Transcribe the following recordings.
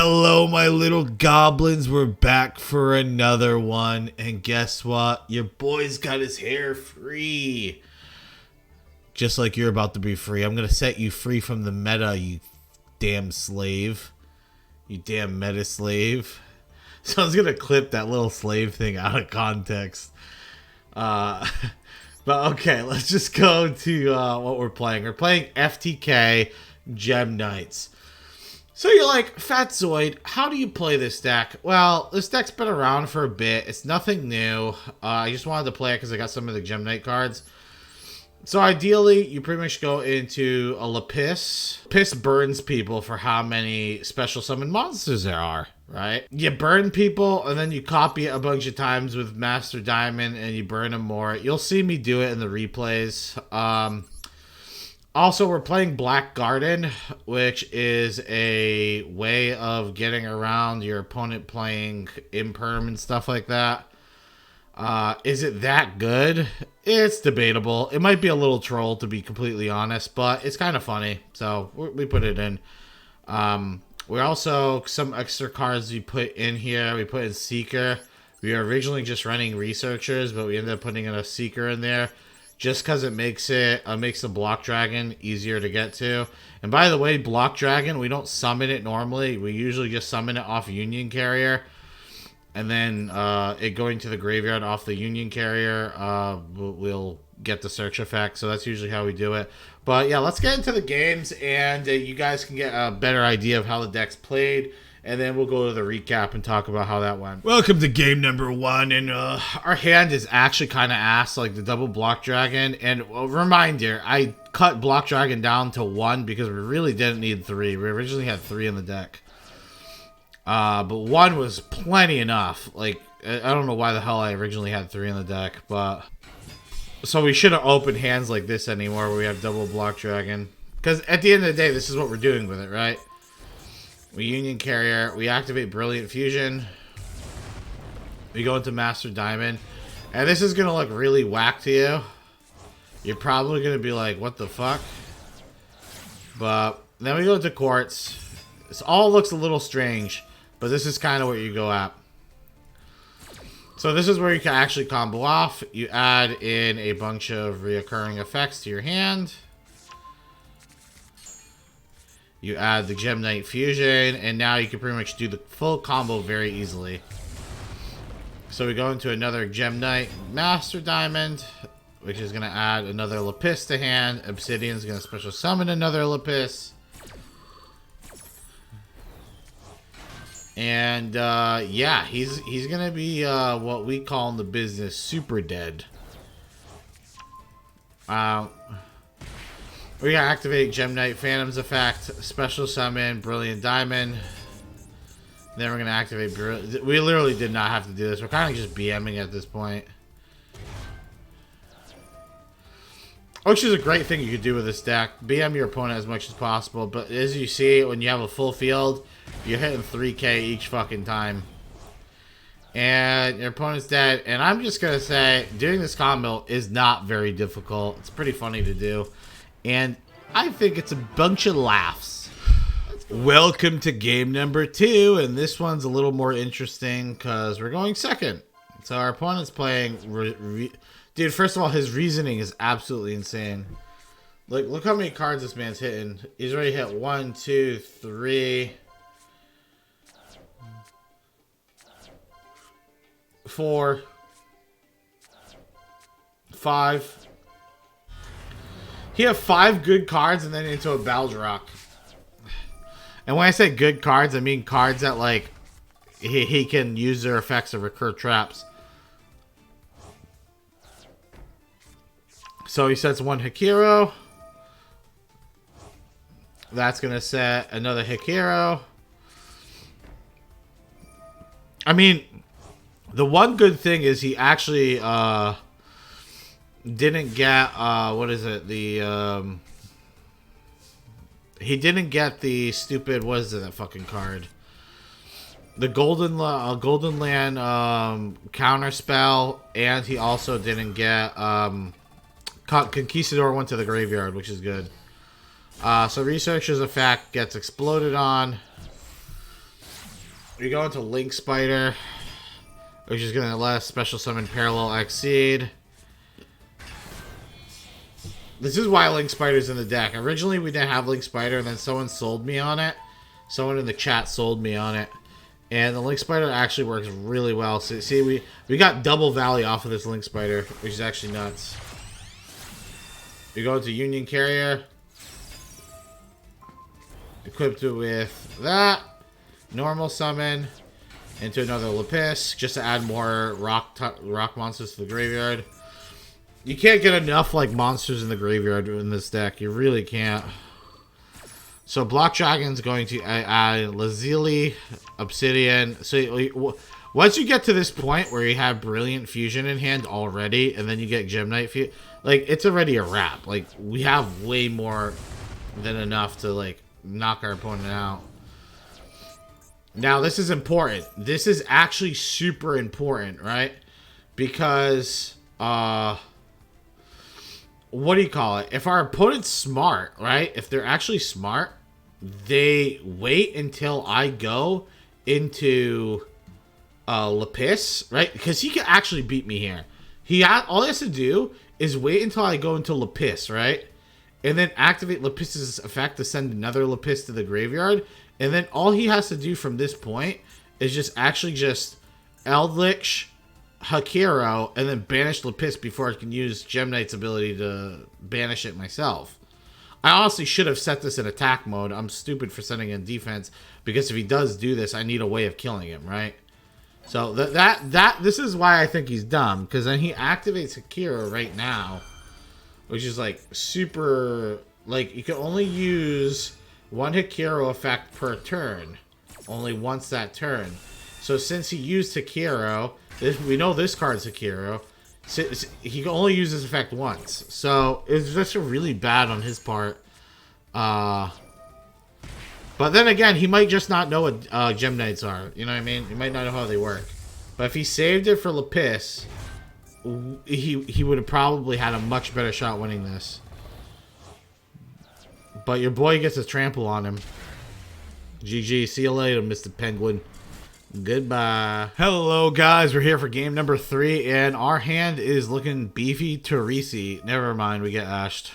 Hello, my little goblins. We're back for another one. And guess what? Your boy's got his hair free. Just like you're about to be free. I'm going to set you free from the meta, you damn slave. You damn meta slave. So I was going to clip that little slave thing out of context. But okay, let's just go to what we're playing. We're playing FTK Gem Knights. So you're like, Fatzoid, how do you play this deck? Well, this deck's been around for a bit. It's nothing new. I just wanted to play it because I got some of the Gem Knight cards. So ideally, you pretty much go into a Lapis. Lapis burns people for how many special summon monsters there are, right? You burn people, and then you copy it a bunch of times with Master Diamond, and you burn them more. You'll see me do it in the replays. Also, we're playing Black Garden, which is a way of getting around your opponent playing Imperm and stuff like that. Is it that good? It's debatable. It might be a little troll, to be completely honest, but it's kind of funny, so we put it in. We also, some extra cards we put in here. We put in Seeker. We were originally just running Researchers, but we ended up putting in a Seeker in there. Just because it makes the Block Dragon easier to get to. And by the way, Block Dragon, we don't summon it normally. We usually just summon it off Union Carrier. And then it going to the graveyard off the Union Carrier, we'll get the search effect. So that's usually how we do it. But yeah, let's get into the games, and you guys can get a better idea of how the deck's played. And then we'll go to the recap and talk about how that went. Welcome to game number 1. And our hand is actually kind of ass, like the double Block Dragon. And a reminder, I cut Block Dragon down to 1 because we really didn't need 3. We originally had 3 in the deck. But 1 was plenty enough. Like, I don't know why the hell I originally had 3 in the deck. But so we shouldn't open hands like this anymore where we have double Block Dragon. Because at the end of the day, this is what we're doing with it, right? We Union Carrier, we activate Brilliant Fusion, we go into Master Diamond, and this is going to look really whack to you. You're probably going to be like, what the fuck? But then we go into Quartz. This all looks a little strange, but this is kind of what you go at. So this is where you can actually combo off. You add in a bunch of reoccurring effects to your hand. You add the Gem Knight Fusion, and now you can pretty much do the full combo very easily. So we go into another Gem Knight Master Diamond, which is going to add another Lapis to hand. Obsidian's going to special summon another Lapis. And, yeah, he's going to be what we call in the business super dead. We're going to activate Gem Knight Phantom's effect, special summon, Brilliant Diamond. Then we're going to activate we literally did not have to do this. We're kind of just BMing at this point. Which is a great thing you could do with this deck. BM your opponent as much as possible. But as you see, when you have a full field, you're hitting 3k each fucking time. And your opponent's dead. And I'm just going to say, doing this combo is not very difficult. It's pretty funny to do. And I think it's a bunch of laughs. Welcome to game number 2. And this one's a little more interesting because we're going second. So our opponent's playing... Dude, first of all, his reasoning is absolutely insane. Like, look how many cards this man's hitting. He's already hit 1, 2, 3... 4... 5... He had 5 good cards and then into a Baldrock. And when I say good cards, I mean cards that, like, he can use their effects to recur traps. So he sets 1 Hikiro. That's going to set another Hikiro. I mean, the one good thing is he actually... didn't get what is it, the he didn't get the stupid, what is it, that fucking card, the golden land counter spell, and he also didn't get Conquistador went to the graveyard, which is good. So Researcher's effect gets exploded on. We go into Link Spider, which is going to let us special summon Parallel Exceed. This is why Link Spider's in the deck. Originally, we didn't have Link Spider, and then someone sold me on it. Someone in the chat sold me on it. And the Link Spider actually works really well. So, see, we got double value off of this Link Spider, which is actually nuts. We go into Union Carrier. Equipped it with that. Normal summon into another Lapis, just to add more rock monsters to the graveyard. You can't get enough like monsters in the graveyard in this deck. You really can't. So Block Dragon's going to add Lazuli, Obsidian. So once you get to this point where you have Brilliant Fusion in hand already, and then you get Gem Knight Fusion, like it's already a wrap. Like we have way more than enough to like knock our opponent out. Now this is important. This is actually super important, right? Because what do you call it? If our opponent's smart, right? If they're actually smart, they wait until I go into Lapis, right? Because he can actually beat me here. All he has to do is wait until I go into Lapis, right? And then activate Lapis's effect to send another Lapis to the graveyard. And then all he has to do from this point is just Eldritch, Hakiro, and then banish Lapis before I can use Gem Knight's ability to banish it myself. I honestly should have set this in attack mode. I'm stupid for setting in defense, because if he does do this, I need a way of killing him, right? So this is why I think he's dumb, because then he activates Hakiro right now, which is like super, like you can only use one Hakiro effect per turn, only once that turn. So since he used Hakiro, we know this card's Hakiro, so he can only use this effect once. So it's just really bad on his part. But then again, he might just not know what Gem Knights are. You know what I mean? He might not know how they work. But if he saved it for Lapis, he would have probably had a much better shot winning this. But your boy gets a trample on him. GG. See you later, Mr. Penguin. Goodbye. Hello, guys. We're here for game number 3, and our hand is looking beefy to Reese. Never mind. We get ashed.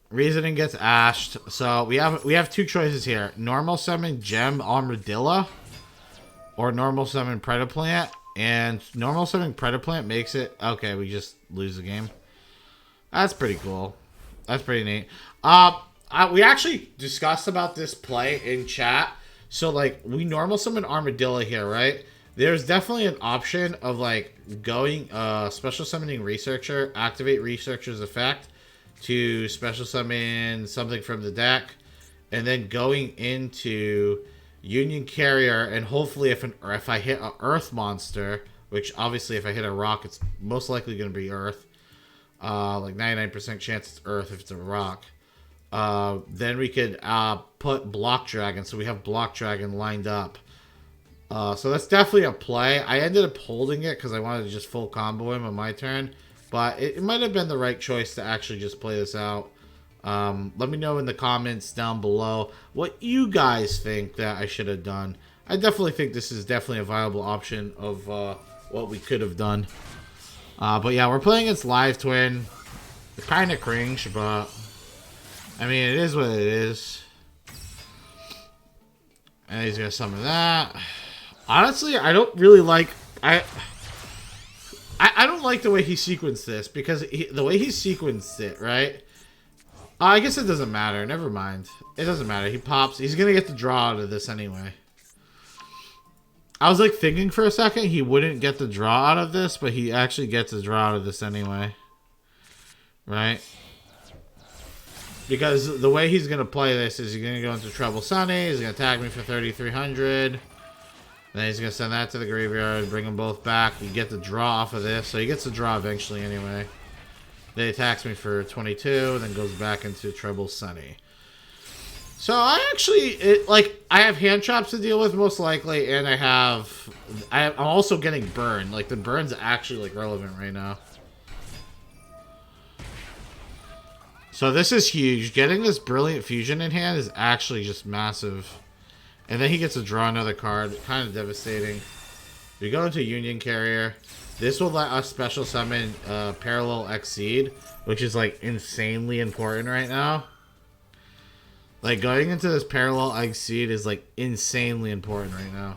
Reasoning gets ashed. So we have two choices here: normal summon Gem Armadillo, or normal summon Predaplant. And normal summon Predaplant makes it okay. We just lose the game. That's pretty cool. That's pretty neat. We actually discussed about this play in chat. So, like, we normal summon Armadillo here, right? There's definitely an option of, like, going, special summoning Researcher, activate Researcher's effect to special summon something from the deck, and then going into Union Carrier, and hopefully if I hit an Earth monster, which obviously if I hit a rock, it's most likely going to be Earth. Like 99% chance it's Earth if it's a rock. Then we could put Block Dragon, so we have Block Dragon lined up. So that's definitely a play. I ended up holding it because I wanted to just full combo him on my turn, but it might have been the right choice to actually just play this out. Let me know in the comments down below what you guys think that I should have done. I definitely think this is definitely a viable option of what we could have done. But yeah, we're playing against Live Twin. It's kind of cringe, but I mean, it is what it is. And he's gonna summon that. Honestly, I don't really like. I don't like the way he sequenced this, because the way he sequenced it, right? I guess it doesn't matter. Never mind. It doesn't matter. He pops. He's gonna get the draw out of this anyway. I was like thinking for a second he wouldn't get the draw out of this, but he actually gets a draw out of this anyway. Right? Because the way he's going to play this is he's going to go into Trouble Sunny, he's going to attack me for 3,300. Then he's going to send that to the graveyard, bring them both back. You get the draw off of this, so he gets the draw eventually anyway. Then he attacks me for 22, then goes back into Trouble Sunny. So I actually, I have hand traps to deal with most likely, and I'm also getting burned. Like, the burn's actually, like, relevant right now. So this is huge. Getting this Brilliant Fusion in hand is actually just massive. And then he gets to draw another card. Kind of devastating. We go into Union Carrier. This will let us special summon Parallel Exceed, which is like insanely important right now. Like going into this Parallel Exceed is like insanely important right now.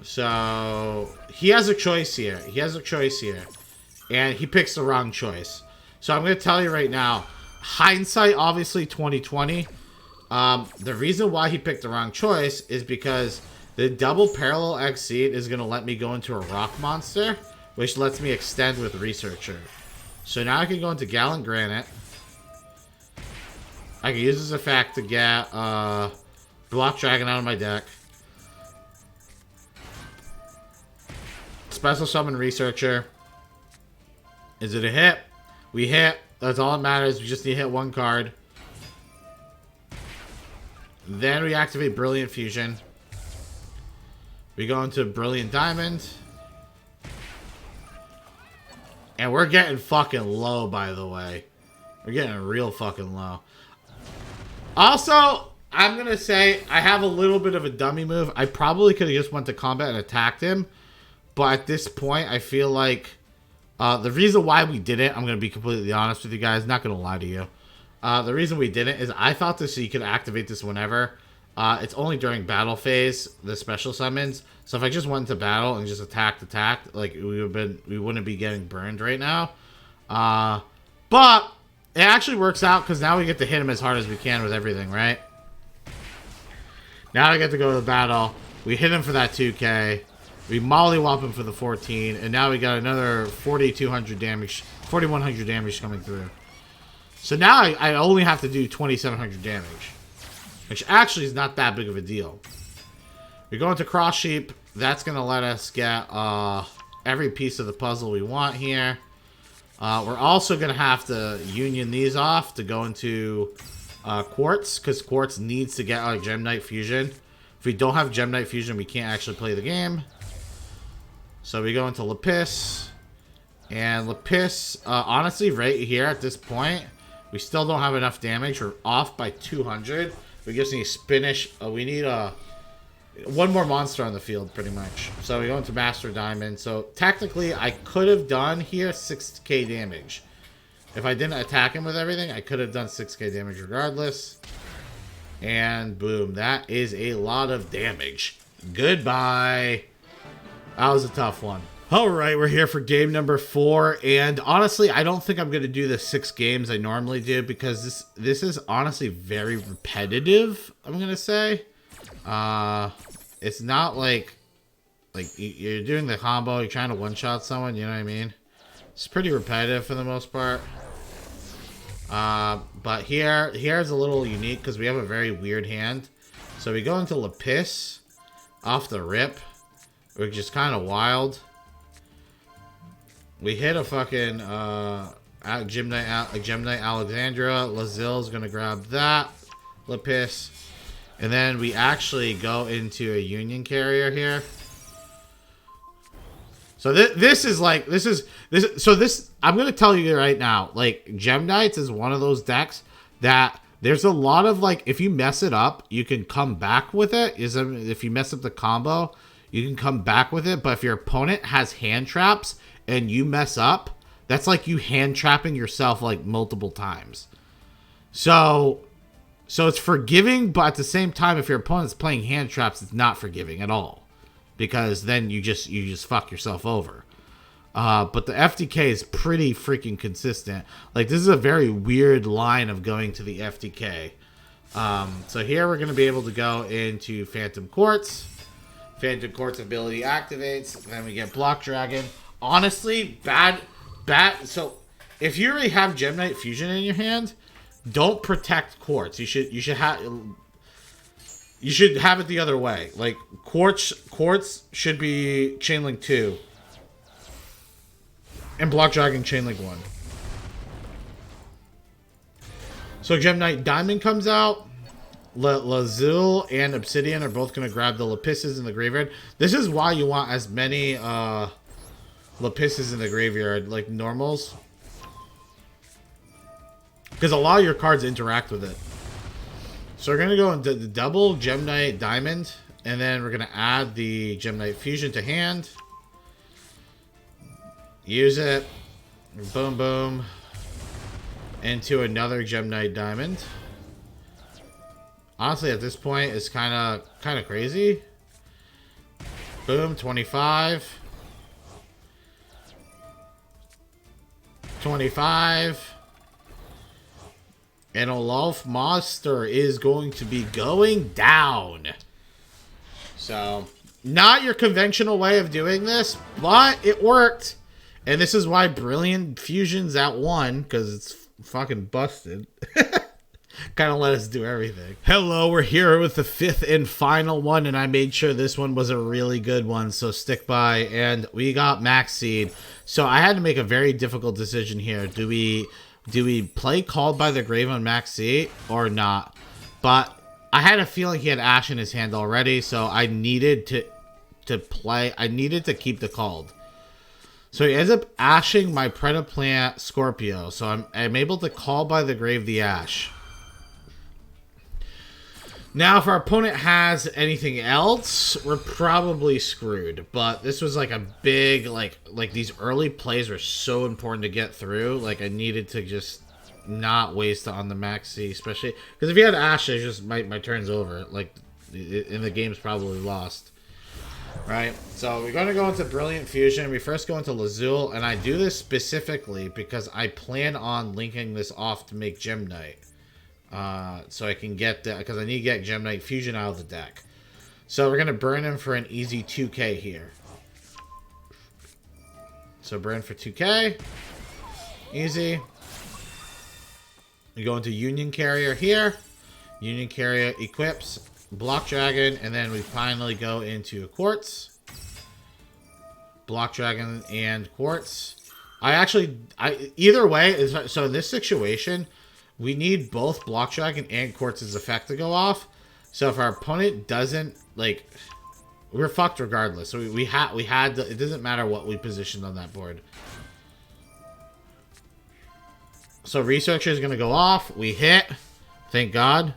So he has a choice here. He has a choice here. And he picks the wrong choice. So I'm going to tell you right now, hindsight, obviously 2020. The reason why he picked the wrong choice is because the double Parallel Exceed is going to let me go into a rock monster, which lets me extend with Researcher. So now I can go into Gallant Granite. I can use this effect to get Block Dragon out of my deck. Special Summon Researcher. Is it a hit? We hit. That's all that matters. We just need to hit one card. Then we activate Brilliant Fusion. We go into Brilliant Diamond. And we're getting fucking low, by the way. We're getting real fucking low. Also, I'm going to say I have a little bit of a dummy move. I probably could have just went to combat and attacked him. But at this point, I feel like the reason why we did it, I'm going to be completely honest with you guys. Not going to lie to you. The reason we did it is I thought this, so you could activate this whenever. It's only during battle phase, the special summons. So if I just went into battle and just attacked, like we wouldn't be getting burned right now. But it actually works out because now we get to hit him as hard as we can with everything, right? Now I get to go to the battle. We hit him for that 2k. We mollywop him for the 14, and now we got another 4,200 damage, 4,100 damage coming through. So now I only have to do 2,700 damage, which actually is not that big of a deal. We go into Cross Sheep. That's going to let us get every piece of the puzzle we want here. We're also going to have to union these off to go into Quartz, because Quartz needs to get like Gem Knight Fusion. If we don't have Gem Knight Fusion, we can't actually play the game. So we go into Lapis. And Lapis, honestly, right here at this point, we still don't have enough damage. We're off by 200. We just need Spinish. We need one more monster on the field, pretty much. So we go into Master Diamond. So technically, I could have done here 6k damage. If I didn't attack him with everything, I could have done 6k damage regardless. And boom, that is a lot of damage. Goodbye. That was a tough one. Alright, we're here for game number 4. And honestly, I don't think I'm going to do the 6 games I normally do, because this is honestly very repetitive, I'm going to say. It's not like you're doing the combo, you're trying to one-shot someone, you know what I mean? It's pretty repetitive for the most part. But here's a little unique because we have a very weird hand. So we go into Lapis off the rip, which is kind of wild. We hit a fucking Gem Knight Alexandra. Lazille's gonna grab that Lapis, and then we actually go into a Union Carrier here. So this I'm gonna tell you right now, like Gem Knights is one of those decks that there's a lot of like, if you mess it up, you can come back with it. If you mess up the combo, you can come back with it. But if your opponent has hand traps and you mess up, that's like you hand trapping yourself like multiple times. So it's forgiving, but at the same time, if your opponent's playing hand traps, it's not forgiving at all, because then you just fuck yourself over. But the FTK is pretty freaking consistent. Like, this is a very weird line of going to the FTK. So here we're going to be able to go into Phantom Quartz. Phantom Quartz ability activates. Then we get Block Dragon. Honestly, bad. So if you already have Gem Knight Fusion in your hand, don't protect Quartz. You should have it the other way. Like, Quartz should be Chainlink 2. And Block Dragon Chainlink 1. So Gem Knight Diamond comes out. Lazille and Obsidian are both going to grab the Lapises in the graveyard. This is why you want as many Lapises in the graveyard, like normals. Because a lot of your cards interact with it. So we're going to go into the double Gem Knight Diamond, and then we're going to add the Gem Knight Fusion to hand. Use it. Boom, boom. Into another Gem Knight Diamond. Honestly, at this point, it's kind of crazy. Boom, 25. 25. And Olaf Monster is going to be going down. So, not your conventional way of doing this, but it worked. And this is why Brilliant Fusion's at 1, because it's fucking busted. Kind of let us do everything. Hello, we're here with the 5th and final one, and I made sure this one was a really good one, so stick by. And we got Max Seed. So I had to make a very difficult decision here. Do we play Called by the Grave on Max Seed or not? But I had a feeling he had Ash in his hand already, so I needed to play. I needed to keep the Called. So he ends up ashing my Predaplant Scorpio. So I'm able to Call by the Grave the Ash. Now, if our opponent has anything else, we're probably screwed. But this was like a big, like these early plays were so important to get through. Like, I needed to just not waste it on the Maxi, especially because if he had Ash, it's just my turn's over. Like, and the game's probably lost. Right? So we're going to go into Brilliant Fusion. We first go into Lazul, and I do this specifically because I plan on linking this off to make Gem Knight. So I can get that, because I need to get Gem Knight Fusion out of the deck. So we're going to burn him for an easy 2k here. So burn for 2k. Easy. We go into Union Carrier here. Union Carrier equips Block Dragon, and then we finally go into Quartz. Block Dragon and Quartz. Either way, so in this situation, we need both Block Dragon and Quartz's effect to go off. So if our opponent doesn't, like, we're fucked regardless. So we had to, it doesn't matter what we positioned on that board. So Researcher is going to go off. We hit. Thank God.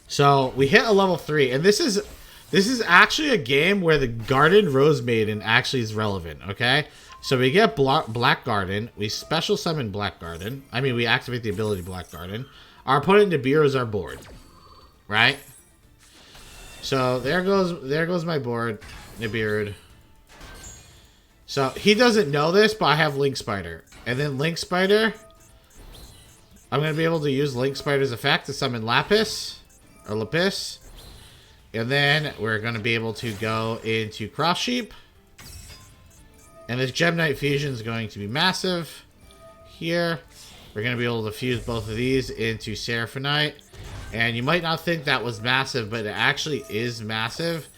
So we hit a level 3. And this is actually a game where the Garden Rose Maiden actually is relevant, okay? So we get Black Garden. We special summon Black Garden. I mean, we activate the ability Black Garden. Our opponent Nibiru is our board, right? So there goes my board, Nibiru. So he doesn't know this, but I have Link Spider, and then Link Spider. I'm gonna be able to use Link Spider's effect to summon Lapis, and then we're gonna be able to go into Cross Sheep. And this Gem Knight Fusion is going to be massive. Here, we're going to be able to fuse both of these into Seraphonite. And you might not think that was massive, but it actually is massive.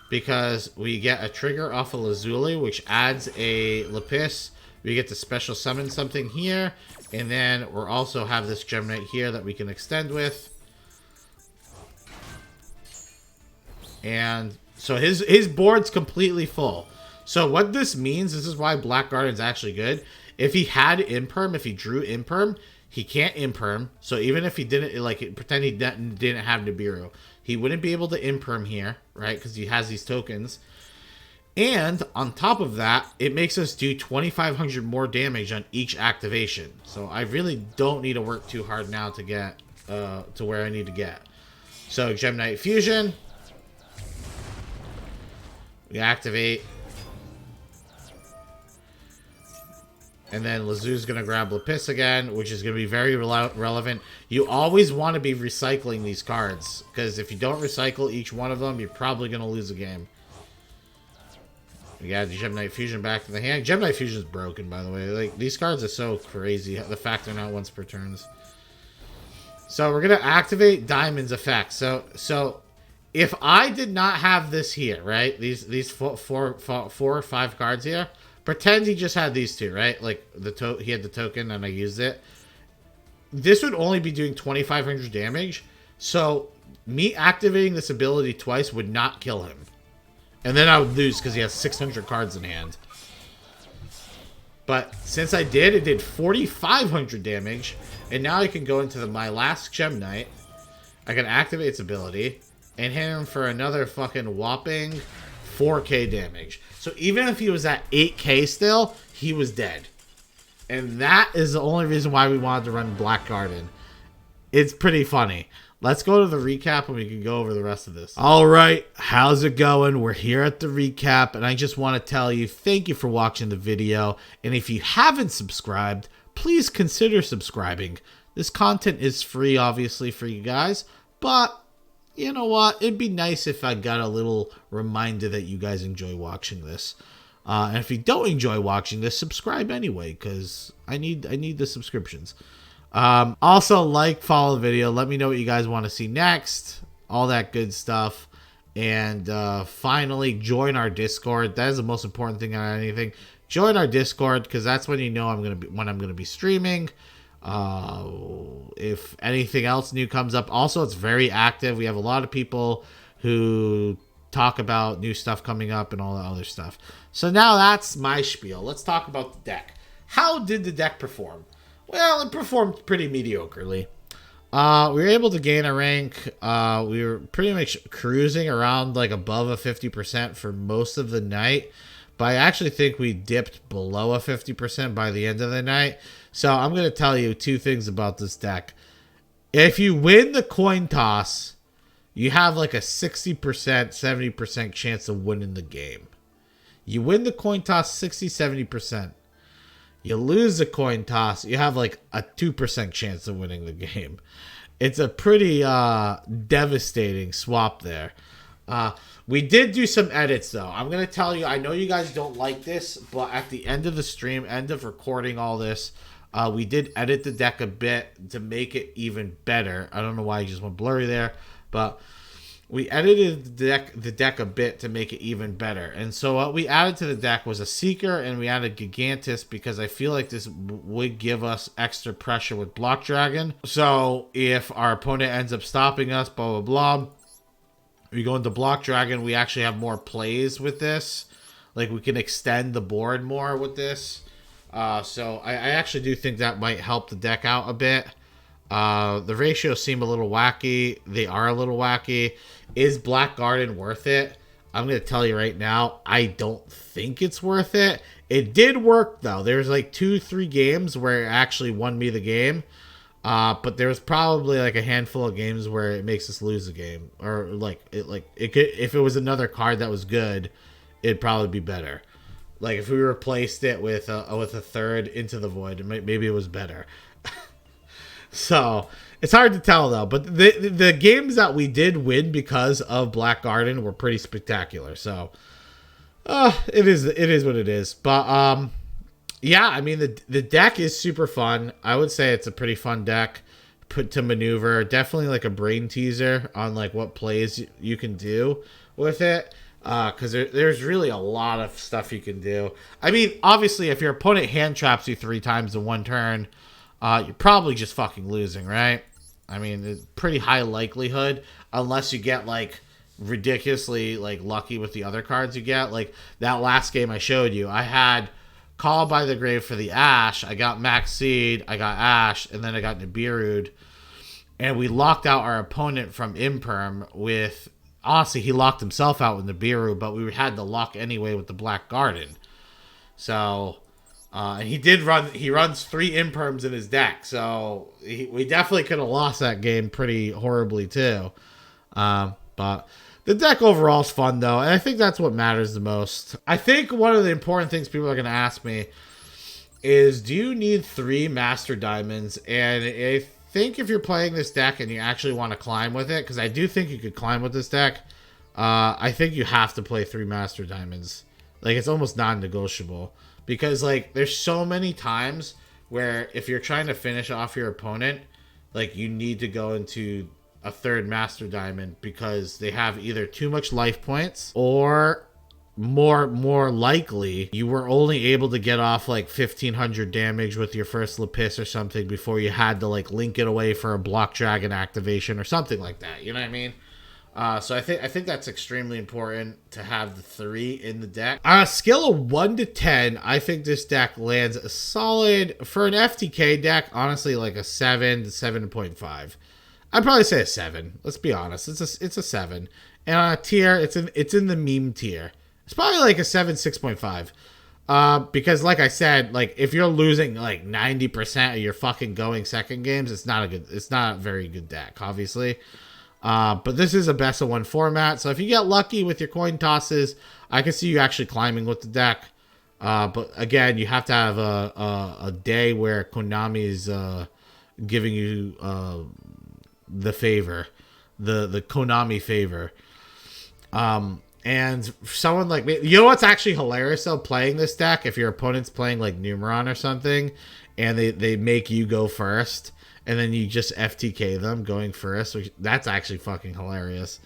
Because we get a trigger off of Lazuli, which adds a Lapis. We get to special summon something here. And then we'll also have this Gem Knight here that we can extend with. And so his board's completely full. So what this means, this is why Black Garden's actually good. If he had Imperm, if he drew Imperm, he can't Imperm. So even if he didn't, like, pretend he didn't have Nibiru, he wouldn't be able to Imperm here, right? Because he has these tokens. And on top of that, it makes us do 2,500 more damage on each activation. So I really don't need to work too hard now to get to where I need to get. So Gem Knight Fusion. We activate. And then Lazu's going to grab Lapis again, which is going to be very relevant. You always want to be recycling these cards, because if you don't recycle each one of them, you're probably going to lose a game. We got Gem Knight Fusion back to the hand. Gem Knight Fusion is broken, by the way. Like, these cards are so crazy. The fact they're not once per turns. So we're going to activate Diamond's effect. So if I did not have this here, right? These four or five cards here. Pretend he just had these two, right? Like, he had the token and I used it. This would only be doing 2,500 damage. So, me activating this ability twice would not kill him. And then I would lose because he has 600 cards in hand. But since I did, it did 4,500 damage. And now I can go into my last Gem Knight. I can activate its ability and hit him for another fucking whopping 4k damage. So even if he was at 8k still, he was dead. And that is the only reason why we wanted to run Black Garden. It's pretty funny. Let's go to the recap and we can go over the rest of this. All right, how's it going? We're here at the recap, and I just want to tell you thank you for watching the video. And if you haven't subscribed, please consider subscribing. This content is free, obviously, for you guys, but you know what? It'd be nice if I got a little reminder that you guys enjoy watching this. And if you don't enjoy watching this, subscribe anyway, because I need the subscriptions. Also, like, follow the video. Let me know what you guys want to see next. All that good stuff. And finally, join our Discord. That is the most important thing on anything. Join our Discord, because that's when you know when I'm gonna be streaming. If anything else new comes up. Also, it's very active. We have a lot of people who talk about new stuff coming up and all that other stuff. So now that's my spiel. Let's talk about the deck. How did the deck perform? Well, it performed pretty mediocrely. We were able to gain a rank. We were pretty much cruising around like above a 50% for most of the night. But I actually think we dipped below a 50% by the end of the night. So I'm going to tell you two things about this deck. If you win the coin toss, you have like a 60%, 70% chance of winning the game. You win the coin toss 60, 70%. You lose the coin toss, you have like a 2% chance of winning the game. It's a pretty devastating swap there. We did do some edits, though. I'm going to tell you, I know you guys don't like this, but at the end of the stream, end of recording all this, we did edit the deck a bit to make it even better. I don't know why I just went blurry there, but we edited the deck a bit to make it even better. And so what we added to the deck was a Seeker, and we added Gigantus because I feel like this would give us extra pressure with Block Dragon. So if our opponent ends up stopping us, blah, blah, blah, we go into Block Dragon, we actually have more plays with this. Like, we can extend the board more with this. So I actually do think that might help the deck out a bit. The ratios seem a little wacky. They are a little wacky. Is Black Garden worth it? I'm going to tell you right now, I don't think it's worth it. It did work, though. There's like 2-3 games where it actually won me the game. But there's probably like a handful of games where it makes us lose the game. Or it could, if it was another card that was good, it'd probably be better. Like if we replaced it with a third Into the Void, maybe it was better. So it's hard to tell, though. But the games that we did win because of Black Garden were pretty spectacular. So it is what it is. But yeah, I mean the deck is super fun. I would say it's a pretty fun deck to maneuver. Definitely like a brain teaser on like what plays you can do with it. Because there's really a lot of stuff you can do. I mean, obviously, if your opponent hand traps you 3 times in one turn, you're probably just fucking losing, right? I mean, it's pretty high likelihood, unless you get, like, ridiculously, like, lucky with the other cards you get. Like, that last game I showed you, I had Call by the Grave for the Ash, I got Max Seed, I got Ash, and then I got Nibiru'd. And we locked out our opponent from Imperm with... Honestly, he locked himself out with Nibiru, but we had the lock anyway with the Black Garden. So... and he runs 3 imperms in his deck, so we definitely could have lost that game pretty horribly too. But the deck overall is fun, though, and I think that's what matters the most. I think one of the important things people are going to ask me is, do you need 3 Master Diamonds? And I think if you're playing this deck and you actually want to climb with it, because I do think you could climb with this deck, I think you have to play 3 Master Diamonds. Like, it's almost non-negotiable. Because, like, there's so many times where if you're trying to finish off your opponent, like, you need to go into a 3rd Master Diamond because they have either too much life points or more likely you were only able to get off, like, 1,500 damage with your first Lapis or something before you had to, like, link it away for a Block Dragon activation or something like that. You know what I mean? So I think that's extremely important to have the 3 in the deck. On a scale of 1 to 10, I think this deck lands a solid, for an FTK deck, honestly, like a 7 to 7.5. I'd probably say a 7. Let's be honest. It's a 7. And on a tier, it's in the meme tier. It's probably like a 7, 6.5. Because like I said, like if you're losing like 90% of your fucking going second games, it's not a very good deck, obviously. But this is a best of one format, so if you get lucky with your coin tosses, I can see you actually climbing with the deck. But again, you have to have a day where Konami is giving you the favor, the Konami favor. And someone like me, you know what's actually hilarious though, playing this deck, if your opponent's playing like Numeron or something, and they make you go first, and then you just FTK them going first, which that's actually fucking hilarious.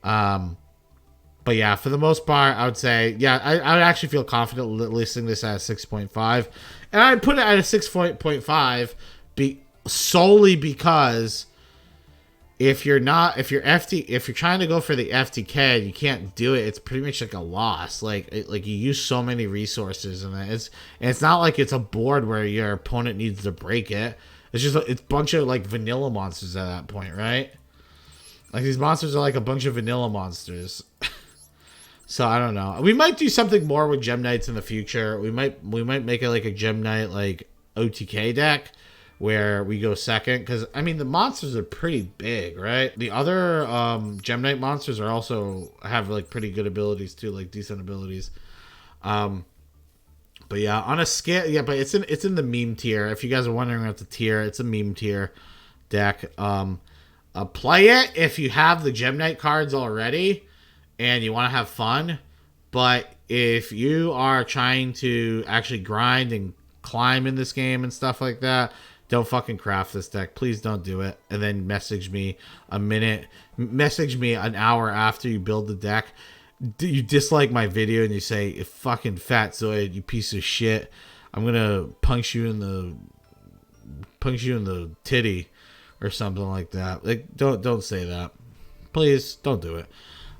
But yeah, for the most part, I would say, yeah, I would actually feel confident listing this at a 6.5. And I'd put it at a 6.5 solely because if you're trying to go for the FTK and you can't do it, it's pretty much like a loss. Like you use so many resources, and it's not like it's a board where your opponent needs to break it. It's just it's a bunch of like vanilla monsters at that point, right? Like these monsters are like a bunch of vanilla monsters. So I don't know. We might do something more with Gem Knights in the future. We might make it like a Gem Knight like OTK deck where we go second, because I mean the monsters are pretty big, right? The other Gem Knight monsters are also have like pretty good abilities too, like decent abilities. But yeah, on a scale, yeah, but it's in the meme tier. If you guys are wondering about the tier, it's a meme tier deck. Play it if you have the Gem Knight cards already and you want to have fun. But if you are trying to actually grind and climb in this game and stuff like that, don't fucking craft this deck. Please don't do it. And then message me an hour after you build the deck. You dislike my video and you say, fucking fat Zoid, you piece of shit. I'm gonna punch you in the titty or something like that. Like don't say that. Please don't do it.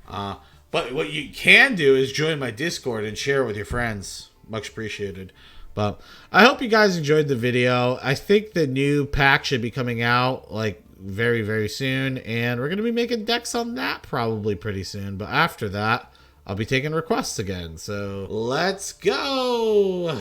But what you can do is join my Discord and share it with your friends. Much appreciated. But I hope you guys enjoyed the video. I think the new pack should be coming out like very, very soon. And we're going to be making decks on that probably pretty soon. But after that, I'll be taking requests again. So let's go.